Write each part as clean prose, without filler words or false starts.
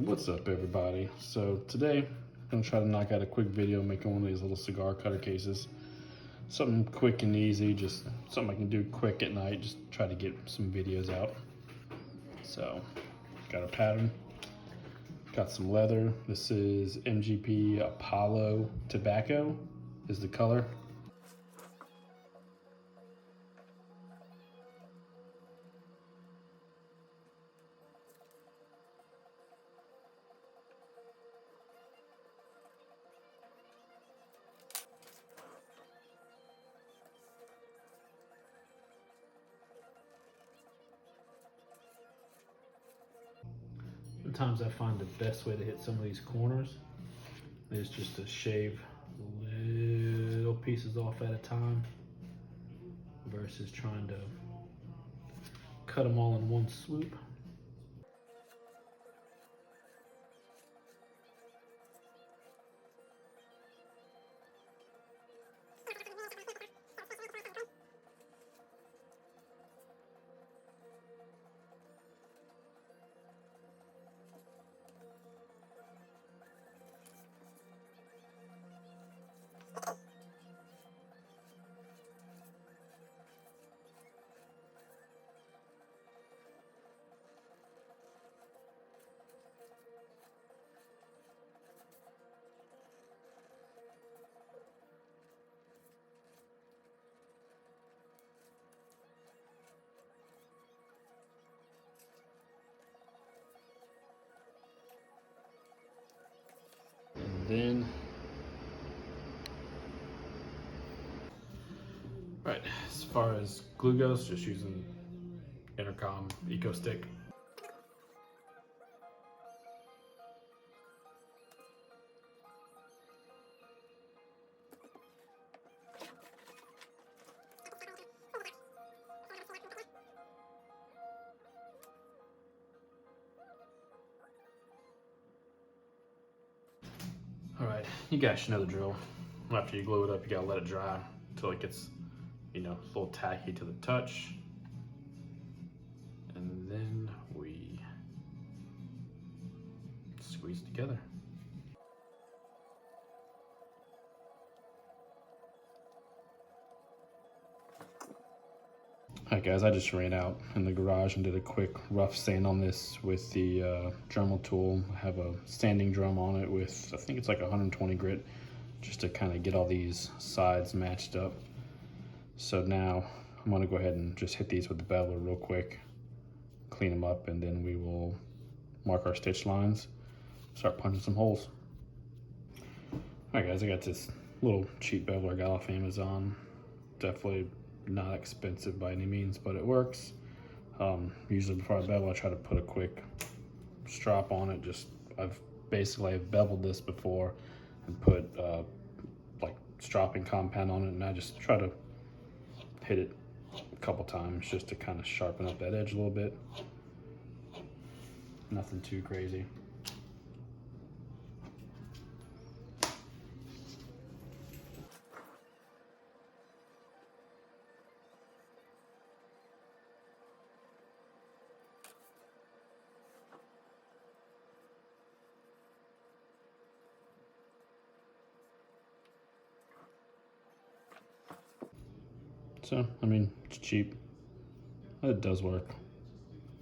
What's up, everybody? So today I'm gonna try to knock out a quick video making one of these little cigar cutter cases. Something quick and easy, just something I can do quick at night, just try to get some videos out. So got a pattern, got some leather. This is MGP Apollo Tobacco is the color. Sometimes I find the best way to hit some of these corners is just to shave little pieces off at a time versus trying to cut them all in one swoop. Then, right, as far as glue goes, just using Intercom Eco Stick. All right, you guys should know the drill. After you glue it up, you gotta let it dry until it gets, a little tacky to the touch. And then we squeeze it together. All right, guys, I just ran out in the garage and did a quick rough sand on this with the Dremel tool. I have a sanding drum on it with, I think it's like 120 grit, just to kind of get all these sides matched up. So now I'm gonna go ahead and just hit these with the beveler real quick, clean them up, and then we will mark our stitch lines, start punching some holes. All right, guys, I got this little cheap beveler I got off Amazon. Definitely not expensive by any means, but it works. Usually before I bevel, I try to put a quick strop on it. I've beveled this before and put like stropping compound on it, and I just try to hit it a couple times just to kind of sharpen up that edge a little bit. Nothing too crazy. So, I mean, it's cheap. It does work.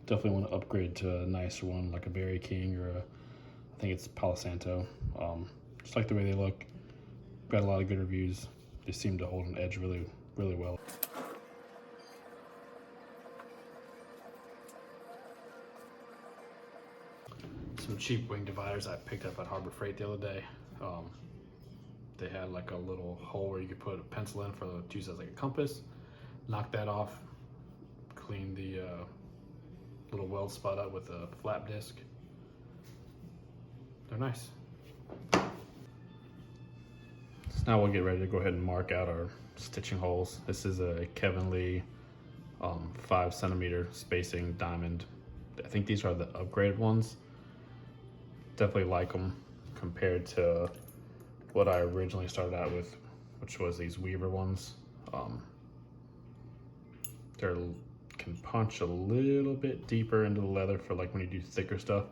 Definitely want to upgrade to a nicer one, like a Berry King or I think it's Palo Santo. Just like the way they look. Got a lot of good reviews. They seem to hold an edge really, really well. Some cheap wing dividers I picked up at Harbor Freight the other day. They had like a little hole where you could put a pencil in to use as like a compass. Knock that off, clean the little weld spot up with a flap disc. They're nice. So now we'll get ready to go ahead and mark out our stitching holes. This is a Kevin Lee 5 centimeter spacing diamond. I think these are the upgraded ones. Definitely like them compared to what I originally started out with, which was these Weaver ones. They can punch a little bit deeper into the leather for like when you do thicker stuff.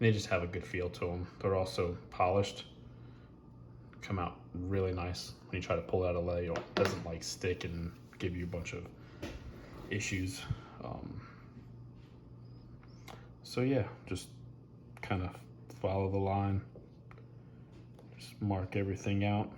they just have a good feel to them. They're also polished, come out really nice. When you try to pull out a lead, it doesn't like stick and give you a bunch of issues. So yeah, just kind of follow the line, just mark everything out.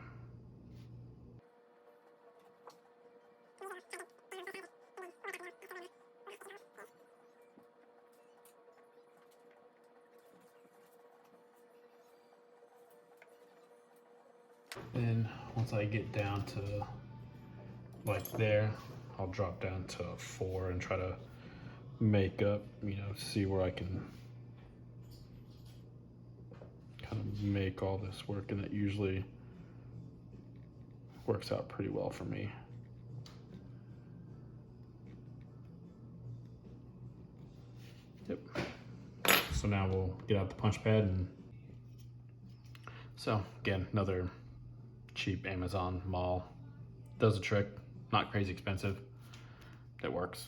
And once I get down to like there, I'll drop down to 4 and try to make up, you know, see where I can kind of make all this work, and it usually works out pretty well for me. Yep. So now we'll get out the punch pad, and so again, another cheap Amazon mall. Does the trick, not crazy expensive. It works.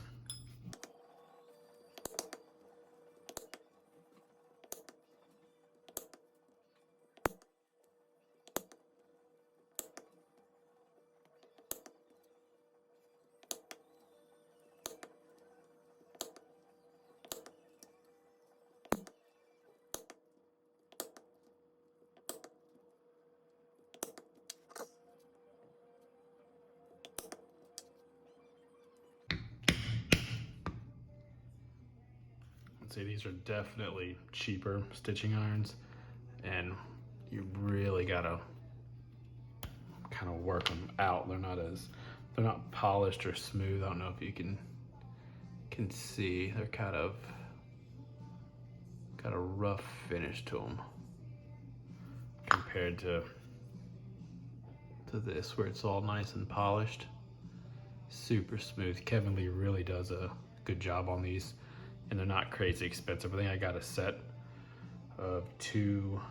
Say these are definitely cheaper stitching irons, and you really gotta kind of work them out. They're not polished or smooth. I don't know if you can see. They're kind of got a rough finish to them compared to this, where it's all nice and polished, super smooth. Kevin Lee really does a good job on these. And they're not crazy expensive. I think I got a set of 2,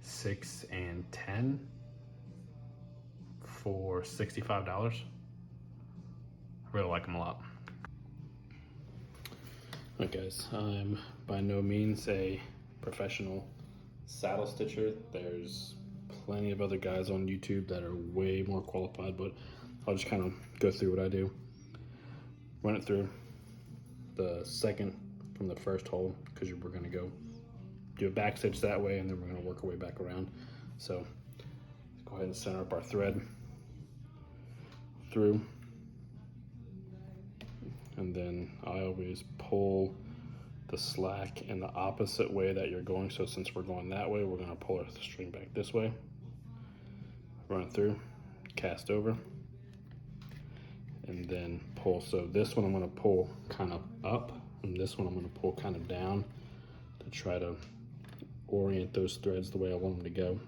6, and 10 for $65. I really like them a lot. Alright guys, I'm by no means a professional saddle stitcher. There's plenty of other guys on YouTube that are way more qualified, but I'll just kind of go through what I do. Run it through the second from the first hole, because we're going to go do a back stitch that way, and then we're going to work our way back around. So let's go ahead and center up our thread through, and then I always pull the slack in the opposite way that you're going. So since we're going that way, we're going to pull our string back this way, run it through, cast over, and then pull. So this one I'm going to pull kind of up, and this one I'm going to pull kind of down to try to orient those threads the way I want them to go.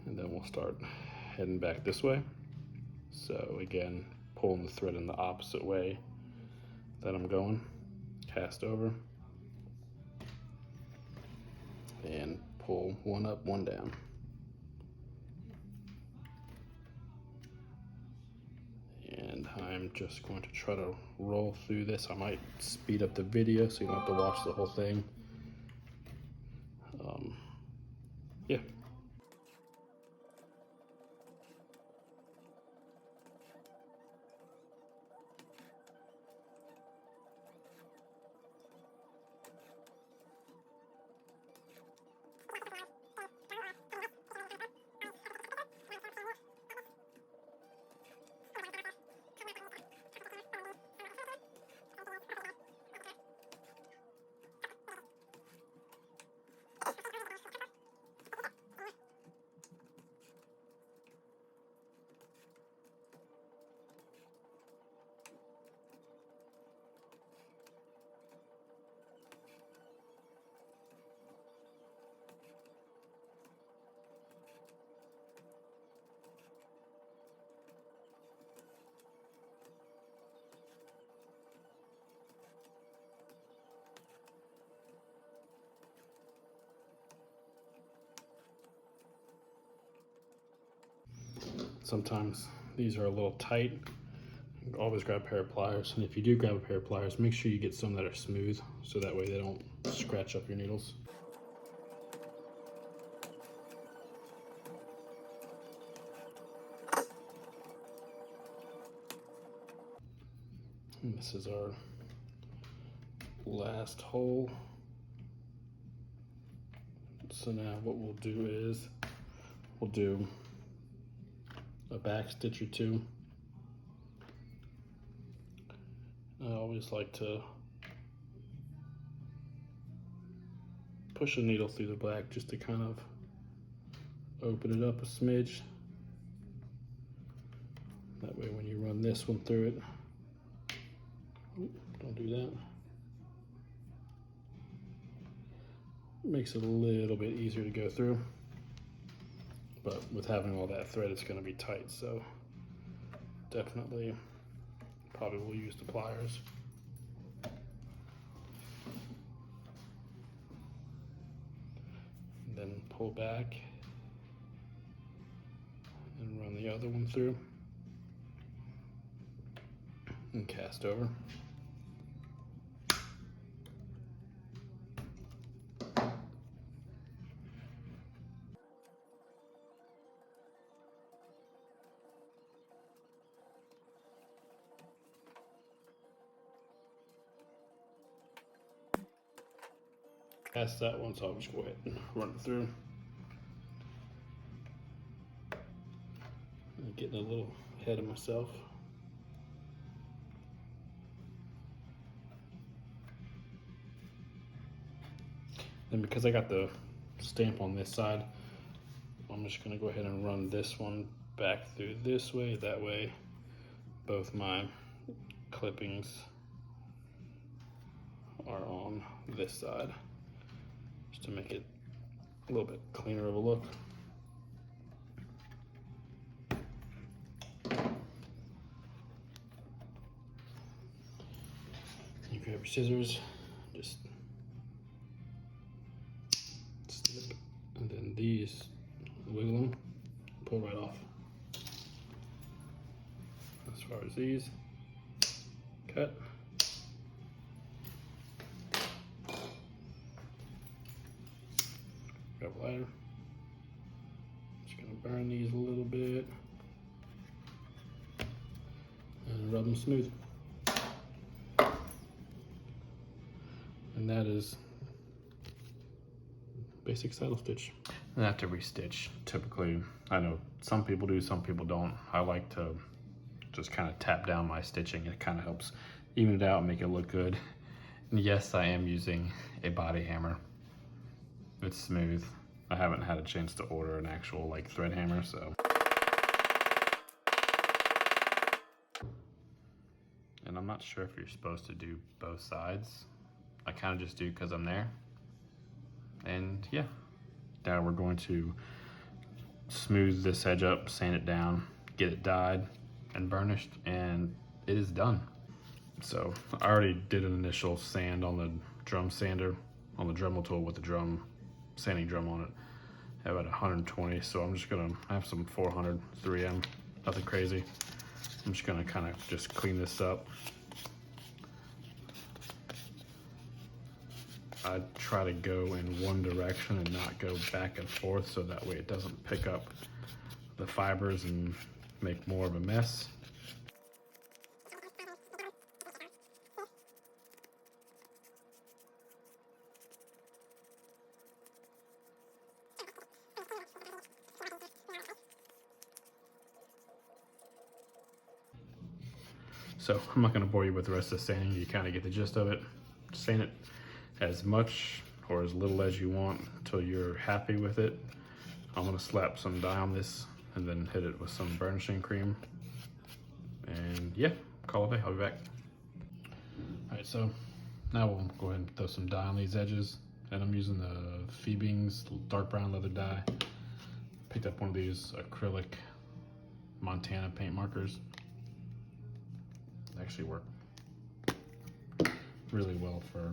And then we'll start heading back this way. So again, pulling the thread in the opposite way that I'm going, cast over, and pull one up, one down. And I'm just going to try to roll through this. I might speed up the video so you don't have to watch the whole thing. Yeah. Sometimes these are a little tight, Always grab a pair of pliers, and if you do grab a pair of pliers, make sure you get some that are smooth, so that way they don't scratch up your needles. And this is our last hole. So now what we'll do is we'll do a back stitch or two. I always like to push a needle through the black just to kind of open it up a smidge. That way when you run this one through it, don't do that. Makes it a little bit easier to go through. But with having all that thread, it's going to be tight, so definitely probably will use the pliers. And then pull back and run the other one through and cast over. Past that one, so I'll just go ahead and run it through. I'm getting a little ahead of myself. Then because I got the stamp on this side, I'm just gonna go ahead and run this one back through this way. That way both my clippings are on this side, just to make it a little bit cleaner of a look. You grab your scissors, just snip, and then these, wiggle them, pull right off. As far as these, cut. Grab a lighter. Just gonna burn these a little bit and rub them smooth. And that is basic saddle stitch. And I have to restitch. Typically, I know some people do, some people don't. I like to just kind of tap down my stitching. It kind of helps even it out and make it look good. And yes, I am using a body hammer. It's smooth. I haven't had a chance to order an actual like thread hammer, so. And I'm not sure if you're supposed to do both sides. I kind of just do because I'm there. And yeah, now we're going to smooth this edge up, sand it down, get it dyed and burnished, and it is done. So I already did an initial sand on the drum sander, on the Dremel tool with the drum, sanding drum on it, at about 120. So I'm just gonna, I have some 400 3M, nothing crazy. I'm just gonna kind of just clean this up. I try to go in one direction and not go back and forth, so that way it doesn't pick up the fibers and make more of a mess. So I'm not going to bore you with the rest of the sanding. You kind of get the gist of it. Sand it as much or as little as you want until you're happy with it. I'm going to slap some dye on this and then hit it with some burnishing cream. And yeah, call it a day. I'll be back. All right, so now we'll go ahead and throw some dye on these edges. And I'm using the Phoebing's dark brown leather dye. Picked up one of these acrylic Montana paint markers. They actually work really well for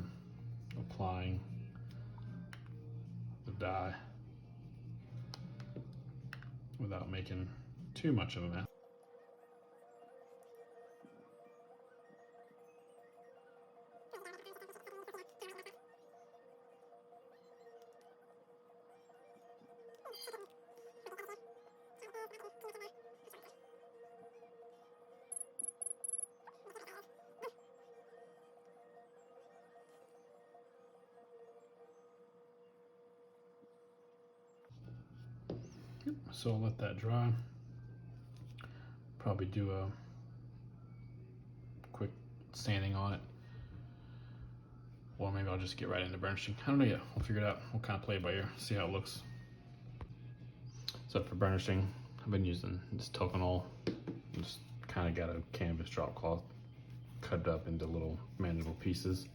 applying the dye without making too much of a mess. So I'll let that dry. Probably do a quick sanding on it. Or maybe I'll just get right into burnishing. I don't know yet. We'll figure it out. We'll kind of play it by ear, see how it looks. So for burnishing, I've been using this Tokenol. Just kind of got a canvas drop cloth, cut it up into little manageable pieces.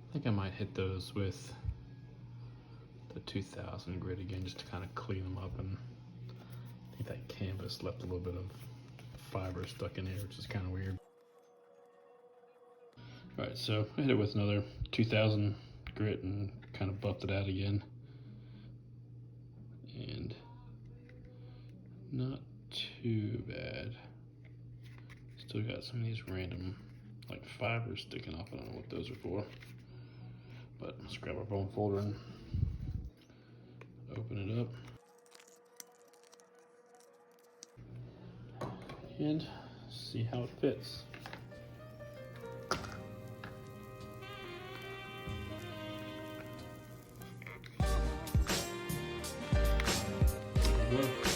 I think I might hit those with the 2000 grit again, just to kind of clean them up. And I think that canvas left a little bit of fiber stuck in there, which is kind of weird. All right, so I hit it with another 2000 grit and kind of buffed it out again. And not too bad. Still got some of these random like fibers sticking off. I don't know what those are for. But let's grab our bone folder and open it up and see how it fits. There we go.